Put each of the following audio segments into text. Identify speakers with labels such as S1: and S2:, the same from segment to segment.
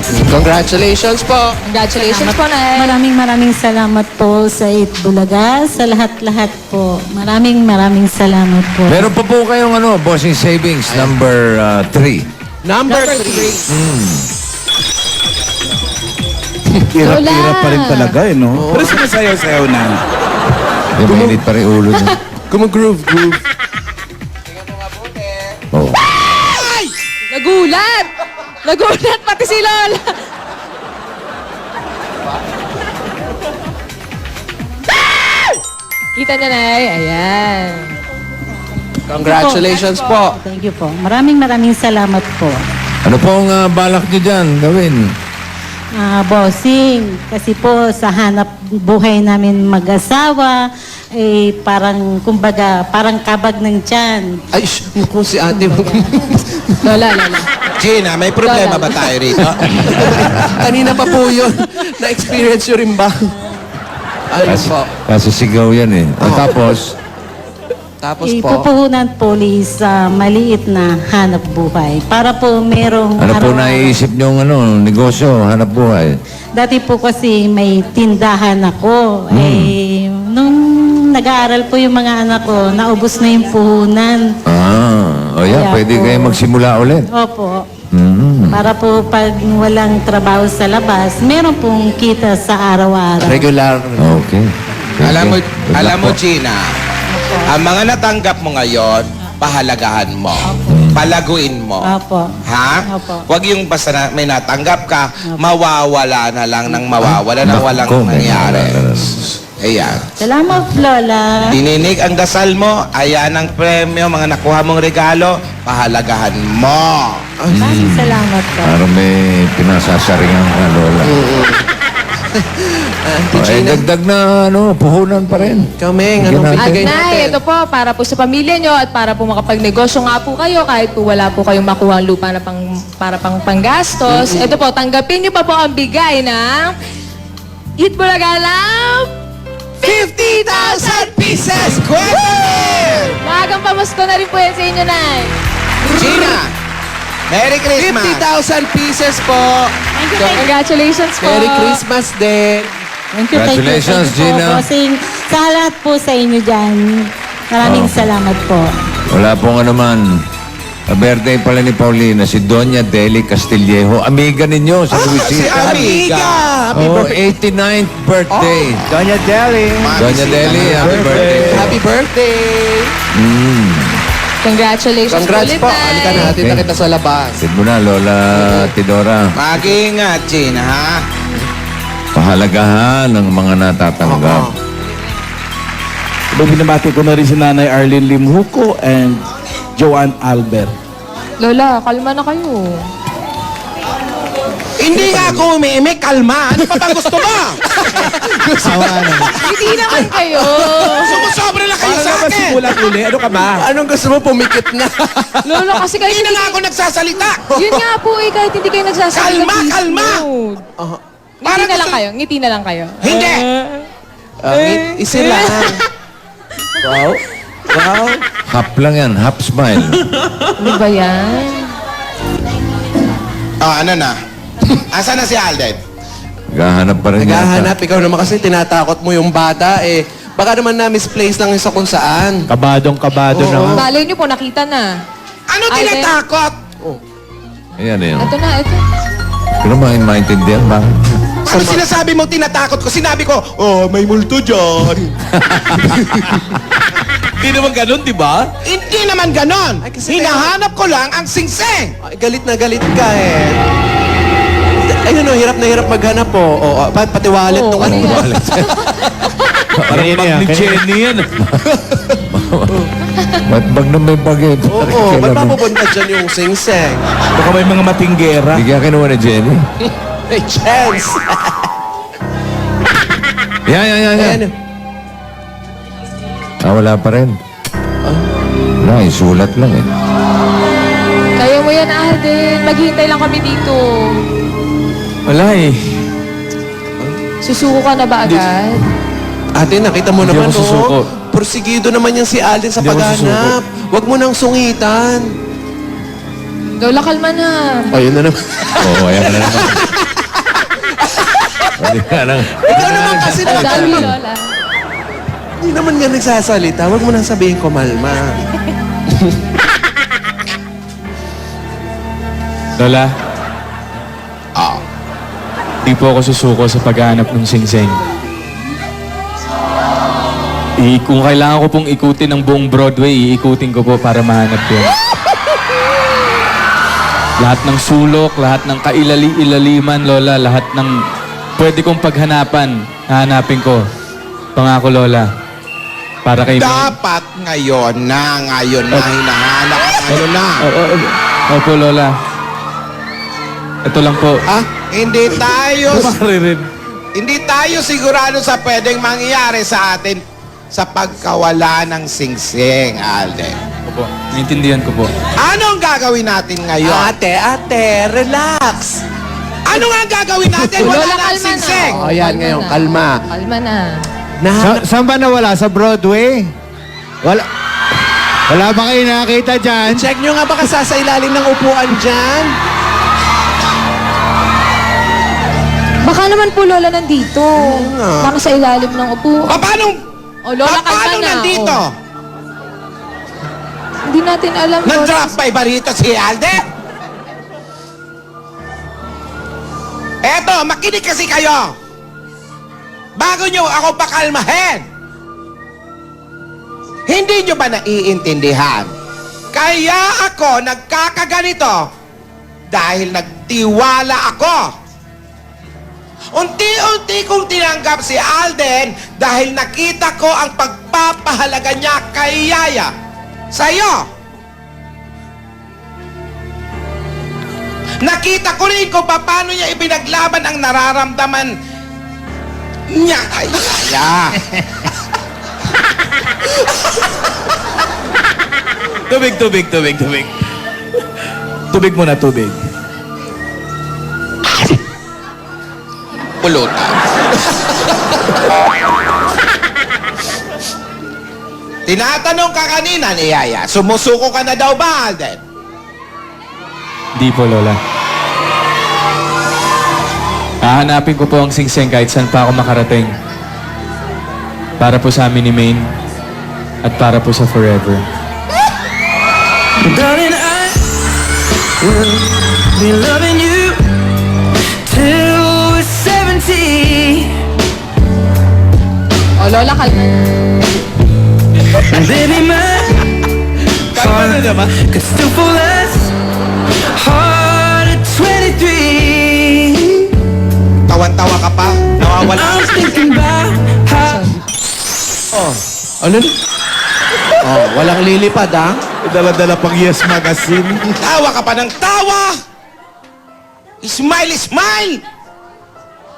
S1: Congratulations po.
S2: Congratulations po, Nay.
S3: Maraming salamat po sa Itbulaga, sa lahat-lahat po. Maraming salamat po.
S4: Meron pa po kayong bossing savings number 3.
S1: Number 3.
S5: Hirap-hirap pa rin talaga no? Pero sumasayaw-sayaw na.
S4: Mainit pa rin ulo niya.
S1: Gumagroove.
S4: Oh.
S2: Nagulat! Nagulat pati si Lola. Kita niya, Nay. Ayan.
S1: Congratulations po.
S3: Thank you po. Maraming salamat po.
S4: Ano pong balak niyo dyan gawin?
S3: Bossing, kasi po sa hanap buhay namin mag-asawa, parang, kumbaga, parang kabag ng tiyan.
S1: Ay, kung si ate.
S2: Lola.
S6: Gina, may problema ba tayo rito?
S1: Kanina pa po yun. Na-experience nyo rin ba? Ayun po.
S4: Kasi sigaw yan eh. Tapos,
S1: Tapos po.
S3: Ipupuhunan po sa maliit na hanap buhay. Para po merong...
S4: ano po naiisip niyong negosyo, hanap buhay?
S3: Dati po kasi may tindahan ako. Nung nag-aaral po yung mga anak ko, naubos na yung puhunan.
S4: Kaya
S3: Kaya
S4: pwede
S3: po.
S4: kayo magsimula ulit.
S3: Opo.
S4: Mm.
S3: Para po pag walang trabaho sa labas, meron pong kita sa araw-araw.
S1: Regular.
S4: Okay.
S6: Alam mo, Gina, ang mga natanggap mo ngayon, pahalagahan mo. Palaguin mo.
S3: Opo.
S6: Ha?
S3: Opo.
S6: Huwag yung basta may natanggap ka, mawawala na lang ng mawawala na walang
S4: Naku, may
S6: nangyari.
S4: mawawala.
S6: Ayan.
S3: Salamat, Lola.
S6: Dininig ang dasal mo, ayan ang premyo, mga nakuha mong regalo, pahalagahan mo.
S3: Maraming salamat po.
S4: Parang may pinasasaringan ka, Lola. Dagdag na puhunan pa rin.
S1: Kameng, anong
S4: Bigyan
S1: bigay
S2: Nay,
S1: natin?
S2: ito po, para po sa pamilya nyo at para po makapagnegosyo nga po kayo kahit po wala po kayong makuha ang lupa na para pang panggastos. Ito po, tanggapin nyo pa po ang bigay ng Itbulaga Lamb
S6: 50,000 pieces!
S2: Maagang pamasko na rin po yan sa inyo, Nay.
S6: Gina, Merry Christmas!
S1: 50,000 pieces po.
S2: Congratulations po.
S1: Merry Christmas din.
S3: Thank you,
S4: Congratulations,
S3: thank you po,
S4: Gina.
S3: bossing. Sa lahat po sa inyo dyan, maraming salamat po.
S4: Wala pong anuman. Birthday pala ni Paulina, si Doña Deli Castillejo. Amiga ninyo sa
S6: Si
S4: Luisita.
S6: Amiga!
S4: Oh, 89th birthday.
S5: Doña Deli.
S4: Doña Deli, happy birthday.
S1: Happy birthday.
S2: Congratulations
S1: Congrats
S2: ulit,
S1: po.
S2: Nay.
S1: Halika na, hatid na kita sa labas.
S4: Sid mo na, Lola Tidora.
S6: Mag-ingat, Gina, ha?
S4: Pahalagahan ng mga natatanggap.
S5: Binabati ko na rin si Nanay Arlene Limhuko and Joanne Albert.
S2: Lola, kalma na kayo.
S6: Hindi nga ako umimik, kalma. Ano pa bang gusto mo?
S2: Hindi naman kayo.
S6: Sumusobra na kayo sa akin.
S5: Simulat uli. Ano ka ba?
S1: Anong gusto mo? Pumikit na.
S2: Lola, kasi kayo
S6: Hindi na nga ako nagsasalita.
S2: Yun nga po kahit hindi kayo nagsasalita.
S6: Kalma,
S2: please
S6: kalma.
S2: don't. Ngiti
S6: Parang
S2: na lang
S6: gusto-
S2: kayo. Ngiti na lang kayo.
S6: Hindi.
S1: Isa lang. Wow. Wow.
S4: Hap lang yan, hap smile.
S2: Ano ba yan?
S6: Ano na? Asan na si Alden?
S4: Naghahanap pa rin
S1: Naghahanap. Ikaw naman kasi tinatakot mo yung bata eh. Baka naman na-misplace lang yung sa kung saan.
S5: Kabadong-kabado
S1: Oo.
S5: na.
S2: Malay niyo po, nakita na.
S6: Ano
S2: Alden?
S6: tinatakot?
S4: Ayan, ayan.
S2: Ito na, ito.
S4: Pero maintindihan ba?
S6: Ano sinasabi mo tinatakot ko? Sinabi ko, may multo dyan.
S5: Hindi naman ganun, di ba?
S6: Hindi naman ganon.
S1: Ay, kasi
S6: Hinahanap ko lang ang singsing.
S1: Ay, galit na galit ka eh. Ayun o, hirap na hirap maghanap po. Pati wallet
S2: Oo,
S1: nung ano.
S5: Parang bag ni Jenny yan.
S4: Ba't bag na may bagay?
S1: Oo, ba't mapupunta dyan yung sing-sing?
S5: Baka may mga matinggera.
S4: Hindi kaya kinuha ni Jenny.
S1: May chance.
S4: Yan.
S1: Ayan.
S4: Wala pa rin. Wala, sulat lang eh.
S2: Kaya mo yan, Alden. Maghihintay lang kami dito.
S5: Wala eh.
S2: Susuko ka na ba agad?
S1: Ate, nakita mo
S5: Hindi
S1: naman,
S5: ako susuko.
S1: Porsigido naman yan si Alden sa
S5: Hindi ako
S1: paghanap. Huwag mo nang sungitan.
S2: Lola, kalma na.
S1: Ayun na naman.
S4: Oo, ayan na naman. Hindi ka nang...
S1: Ikaw naman kasi
S2: Ang dami,
S1: nagsasalita.
S2: Lola.
S1: Hindi naman nga nagsasalita. Huwag mo nang sabihin kumalma.
S7: Lola,
S6: Ah.
S7: di po ako susuko sa paghahanap ng singsing. Kung kailangan ko pong ikutin ng buong Broadway, iikutin ko po para mahanap yun. Lahat ng sulok, lahat ng kailali-ilaliman, Lola, lahat ng pwede kong paghanapan, hahanapin ko. Pangako, Lola. Para kay
S6: Dapat ngayon na hinahanap ngayon na.
S7: Opo, Lola. Ito lang po.
S6: Hindi tayo sigurado sa pwedeng mangyayari sa atin sa pagkawala ng singsing, Alden.
S7: Opo, naintindihan ko po.
S6: Ano ang gagawin natin ngayon?
S1: Ate, relax.
S6: Ano nga ang gagawin natin? Wala
S2: Lola,
S6: na ang
S2: kalma na.
S6: singsing.
S1: Oh, yan ngayon, kalma.
S2: Kalma na.
S8: Saan ba nawala? Sa Broadway? Wala ba kayo nakakita dyan?
S1: Check nyo nga baka sa ilalim ng upuan dyan.
S2: Baka naman po, Lola, nandito.
S1: nga.
S2: Baka sa ilalim ng upo.
S6: Paano?
S2: O, Lola, kalma
S6: Paano
S2: na.
S6: nandito?
S2: O, hindi natin alam, Lola.
S6: Nag-drop by ba rito si Alden? Eto, makinig kasi kayo. Bago nyo ako pakalmahin. Hindi nyo ba naiintindihan? Kaya ako nagkakaganito dahil nagtiwala ako. Unti-unti kong tinanggap si Alden dahil nakita ko ang pagpapahalaga niya kay Yaya. Sa'yo. Nakita ko rin kung paano niya ipinaglaban ang nararamdaman niya kay Yaya.
S5: Tubig. Tubig muna, tubig.
S6: Pulutan. Tinatanong ka kanina ni Yaya, sumusuko ka na daw ba, Alden?
S7: Di po, Lola. Hahanapin ko po ang singseng kahit saan pa ako makarating. Para po sa amin ni Maine at para po sa forever.
S9: Darling, I will be loving you till we're 70.
S2: O, Lola, kalma na.
S9: And baby, my heart could still fall as hard at 23.
S6: Tawan-tawa ka pa? Nawawala
S9: I
S6: ka
S9: was thinking about how
S1: Ano? Oh, walang lilipad, ha?
S5: Dala-dala pang Yes Magazine.
S6: Tawa ka pa ng tawa! Smile, smile!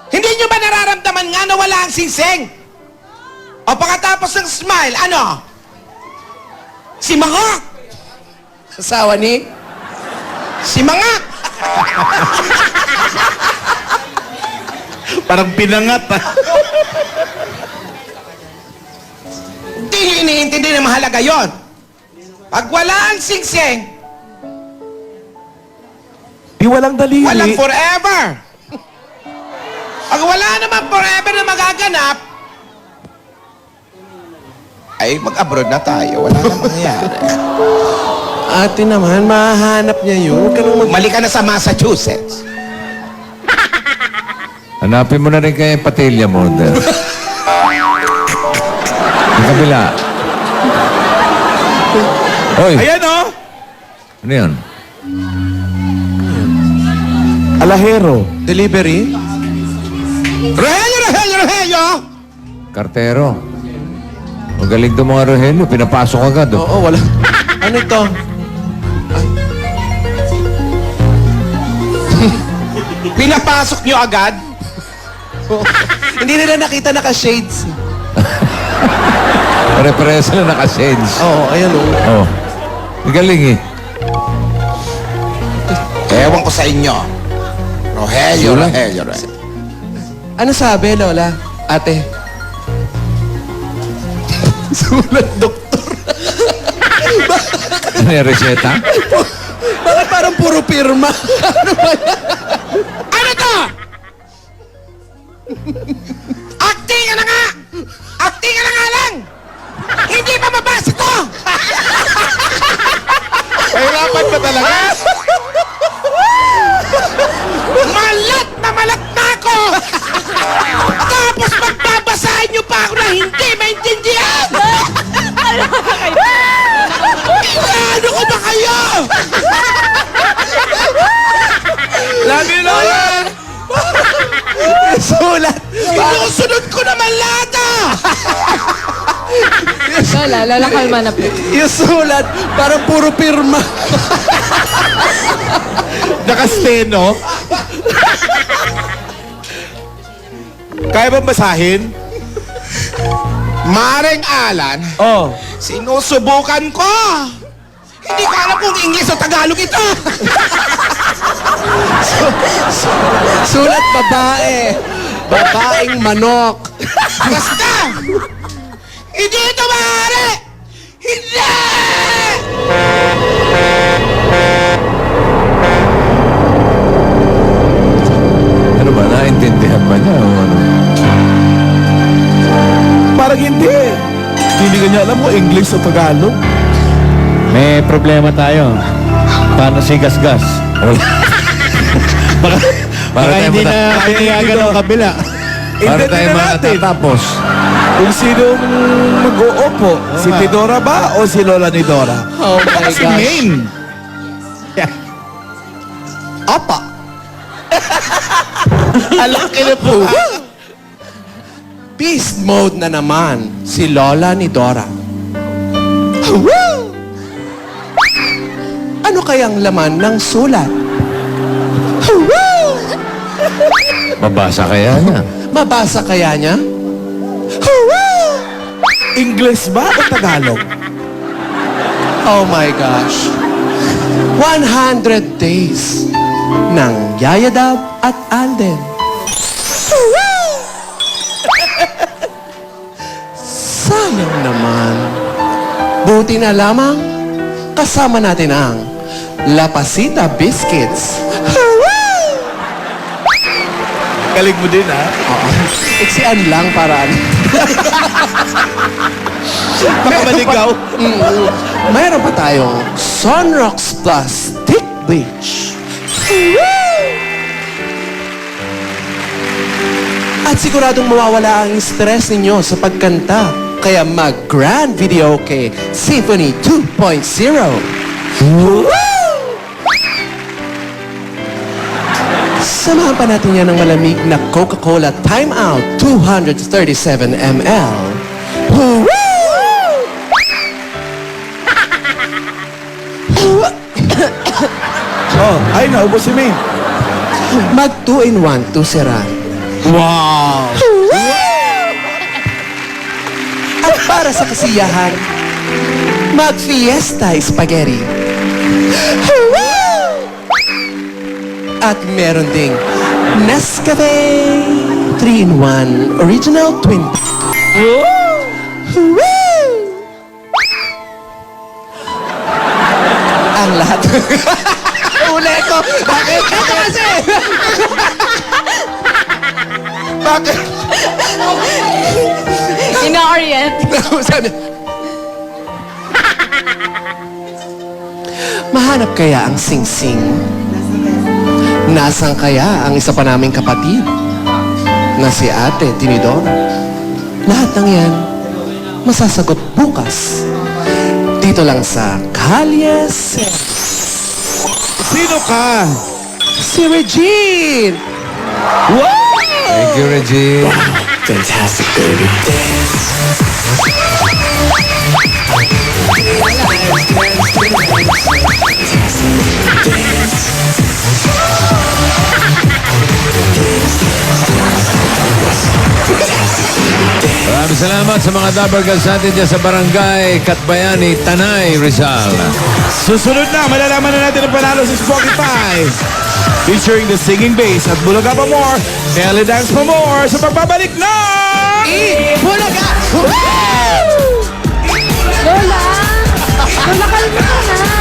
S6: Hindi nyo ba nararamdaman nga na wala ang singsing? O pagkatapos ng smile, ano? Si Mangak!
S1: Asawa ni?
S6: Si Mangak!
S5: Parang pinangat, ha?
S6: Hindi nyo iniintindi na mahalaga yon. Pag wala ang singsing,
S5: Di walang daliri.
S6: walang forever. Pag wala naman forever na magaganap, ay mag-abroad na tayo. Wala na mangyayari.
S1: Ate naman, mahanap niya yun. Huwag ka nang mag...
S6: Mali ka na sa Massachusetts.
S4: Hanapin mo na rin kay Patilya mo. Sa kabila. Hoy,
S5: Ayan, oh!
S4: ano yun?
S5: Alahero.
S1: Delivery?
S6: Rogelio!
S4: Kartero. Magaling itong mga Rogelio. Pinapasok agad. Oh.
S1: Oo, wala. Ano ito?
S6: Pinapasok nyo agad?
S1: Hindi nila nakita naka-shades.
S4: Pare-pareha sila naka-shades.
S1: Oo, ayan o.
S4: Oh. Magaling eh.
S6: Ewan ko sa inyo. Rogelio.
S1: Ano sabi, Lola? Ate? Sulat, doktor.
S4: Ano yung reseta?
S1: Bakit parang puro pirma? Ano ba yan?
S6: Ano to?
S1: Sulat.
S6: Sinusunod ko naman lahat ah!
S2: Lola, kalma na po.
S1: Yung sulat, parang puro pirma.
S5: Nakasteno. Kaya ba basahin?
S6: Maring Alan,
S5: Oh.
S6: sinusubukan ko. Hindi ko alam kung English o Tagalog ito.
S1: Sulat babae. Babaeng manok.
S6: Basta! Hindi ito maaari! Hindi!
S4: Ano ba, naintindihan ba niya? O ano?
S5: Parang hindi. Hindi ka niya alam mo English o Tagalog.
S8: May problema tayo. Paano si Gasgas?
S4: Para
S8: Baka
S4: tayo
S8: hindi na pinayagan ng kabila.
S4: Para tayo
S5: Intindihin natin.
S4: matatapos.
S5: Kung sinong mag-uupo, si Tidora ba o si Lola ni Dora?
S1: Oh my
S5: Si
S1: gosh.
S5: Maine.
S1: Apa. Alaki na po. Beast mode na naman si Lola ni Dora. Woo! Ano kayang laman ng sulat? Woo!
S4: Mabasa kaya niya.
S1: Mabasa kaya niya?
S5: English ba o Tagalog?
S1: Oh my gosh. 100 days ng Yayadab at Alden. Sayang naman. Buti na lamang kasama natin ang Lapasita Biscuits.
S5: Galing mo din, ha?
S1: Iksian lang para
S5: Baka maligaw.
S1: Mayroon pa tayong Sunrocks Plus Thick Bleach. At siguradong mawawala ang stress ninyo sa pagkanta. Kaya mag-grand video kay Symphony 2.0. Samahan pa natin yan ng malamig na Coca-Cola Time Out 237 ml.
S5: Oh, ay, naubos si Maine.
S1: Mag 2-in-1 to Seran.
S5: Wow!
S1: At para sa kasiyahan, mag-fiesta spaghetti. At meron ding Nescafe 3-in-1 Original Twin. Ang lahat. Uli ko. Bakit? Ito kasi. Bakit?
S2: Ina-orient.
S1: Sabi, mahanap kaya ang singsing? Nasaan kaya ang isa pa naming kapatid na si Ate Tinidor? Lahat ng yan, masasagot bukas. Dito lang sa Kalye Sen.
S5: Sino ka?
S1: Si Regine!
S4: Thank you, Reggie.
S9: Fantastic, baby.
S4: Maraming salamat sa mga Dabber Girls natin dyan sa Barangay Katbayani, Tanay, Rizal.
S5: Susunod na, malalaman na natin ang panalo sa Spotify. Featuring the singing bass at Bulaga pa more, Kelly Dance pa more sa pagbabalik na...
S1: Bulaga!
S2: Lola! Lola, kalma ka na.